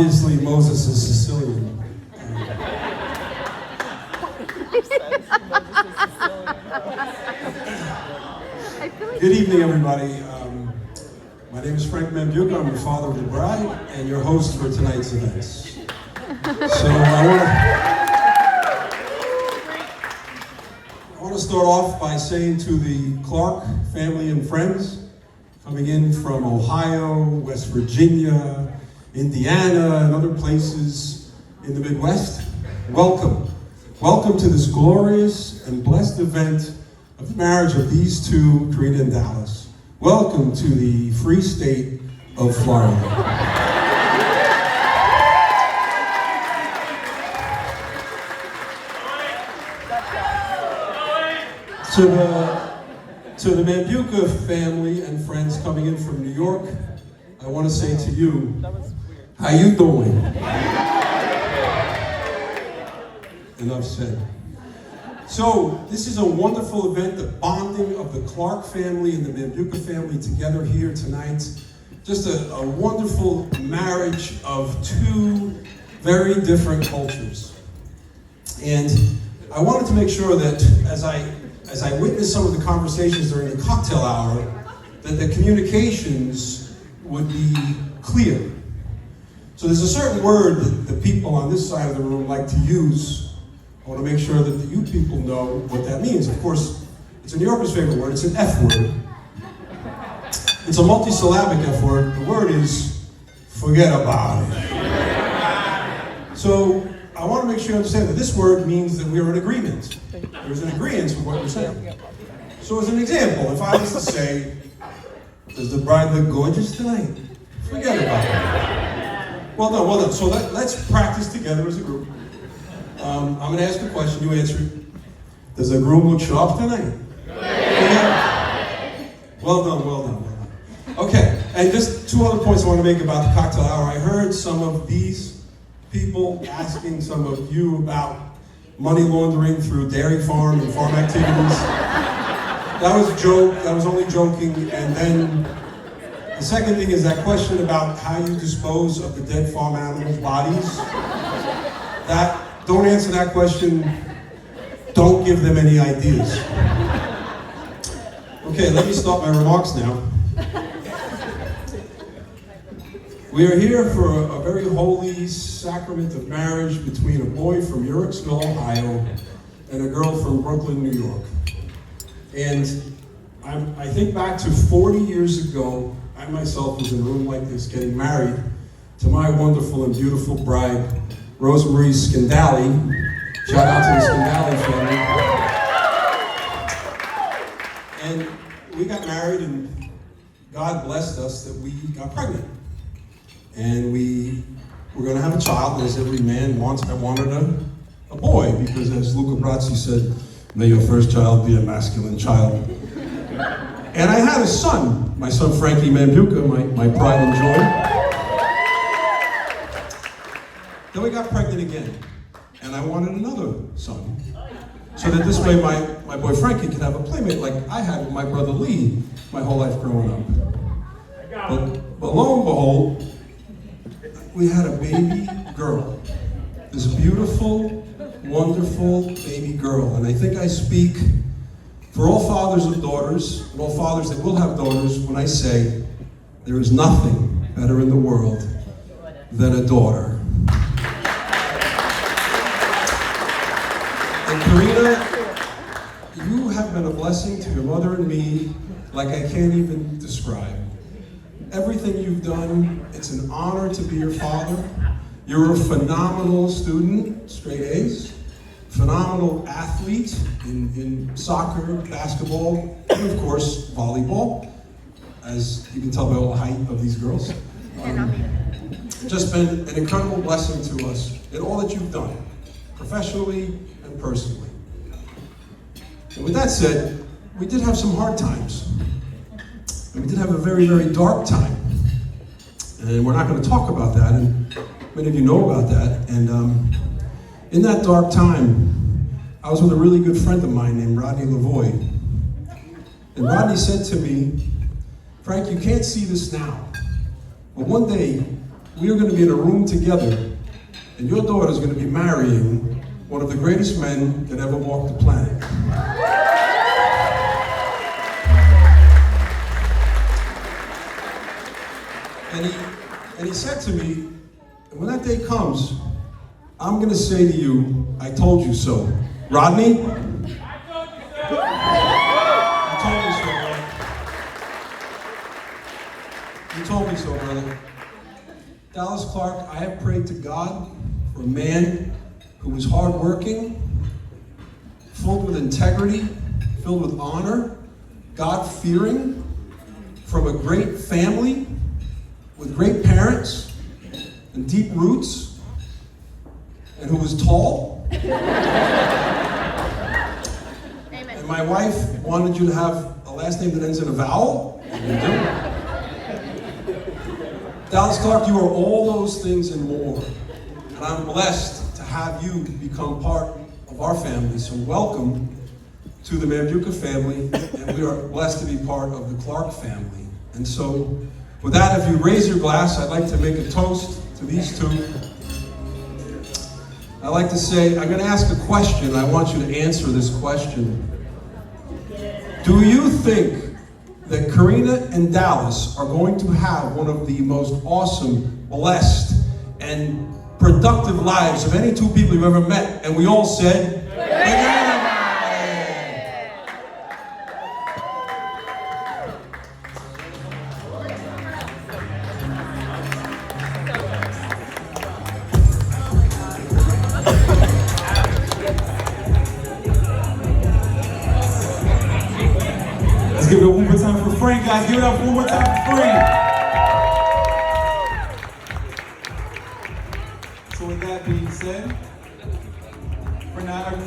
Obviously, Moses is Sicilian. Good evening, everybody. My name is Frank Mambuka. I'm the father of the bride and your host for tonight's events. So I want to start off by saying to the Clark family and friends coming in from Ohio, West Virginia, Indiana, and other places in the Midwest, welcome. Welcome to this glorious and blessed event of the marriage of these two, Karina and Dallas. Welcome to the free state of Florida. To the Mambuka family and friends coming in from New York, I want to say to you, how you doing? Enough said. So, this is a wonderful event, the bonding of the Clark family and the Mambuka family together here tonight. Just a wonderful marriage of two very different cultures. And I wanted to make sure that as I witnessed some of the conversations during the cocktail hour, that the communications would be clear. So there's a certain word that the people on this side of the room like to use. I want to make sure that you people know what that means. Of course, it's a New Yorker's favorite word. It's an F word. It's a multisyllabic F word. The word is forget about it. So I want to make sure you understand that this word means that we're in agreement. There's an agreement with what we're saying. So as an example, if I was to say, does the bride look gorgeous tonight? Forget about it. Well done. So let's practice together as a group. I'm going to ask a question, you answer it. Does the groom look sharp tonight? Yeah. Well done. Okay, and just two other points I want to make about the cocktail hour. I heard some of these people asking some of you about money laundering through dairy farm and farm activities. That was a joke, that was only joking. And then the second thing is that question about how you dispose of the dead farm animals' bodies. Don't answer that question. Don't give them any ideas. Okay, let me start my remarks now. We are here for a very holy sacrament of marriage between a boy from Yorksville, Ohio, and a girl from Brooklyn, New York. And I think back to 40 years ago, I myself was in a room like this getting married to my wonderful and beautiful bride, Rosemary Scandali. Shout out to the Scandali family. And we got married, and God blessed us that we got pregnant. And we were going to have a child, as every man wants. I wanted a boy, because as Luca Brasi said, may your first child be a masculine child. And I had a son, my son Frankie Mambuka, my pride and joy. Then we got pregnant again, and I wanted another son. So that this way my boy Frankie could have a playmate like I had with my brother Lee my whole life growing up. But lo and behold, we had a baby girl. This beautiful, wonderful baby girl. And I think I speak for all fathers of daughters, and all fathers that will have daughters, when I say there is nothing better in the world than a daughter. And Karina, you have been a blessing to your mother and me like I can't even describe. Everything you've done, it's an honor to be your father. You're a phenomenal student, straight A's, phenomenal athlete in soccer, basketball, and of course, volleyball, as you can tell by all the height of these girls. Just been an incredible blessing to us in all that you've done, professionally and personally. And with that said, we did have some hard times. And we did have a very, very dark time. And we're not going to talk about that, and many of you know about that. And in that dark time, I was with a really good friend of mine named Rodney Lavoie. And Rodney said to me, Frank, you can't see this now, but one day we are going to be in a room together, and your daughter is going to be marrying one of the greatest men that ever walked the planet. And he said to me, when that day comes, I'm going to say to you, I told you so. Rodney? I told you so. You told me so, brother. Dallas Clark, I have prayed to God for a man who was hardworking, filled with integrity, filled with honor, God-fearing, from a great family, with great parents and deep roots, and who was tall. Amen. And my wife wanted you to have a last name that ends in a vowel. And you do. Dallas Clark, you are all those things and more. And I'm blessed to have you become part of our family. So welcome to the Manduca family, and we are blessed to be part of the Clark family. And so, with that, if you raise your glass, I'd like to make a toast to these two. I'd like to say, I'm going to ask a question. I want you to answer this question. Do you think that Karina and Dallas are going to have one of the most awesome, blessed, and productive lives of any two people you've ever met? And we all said, yeah. Let's give it up one more time for Frank, guys. Give it up one more time for Frank. So with that being said, for now, everyone.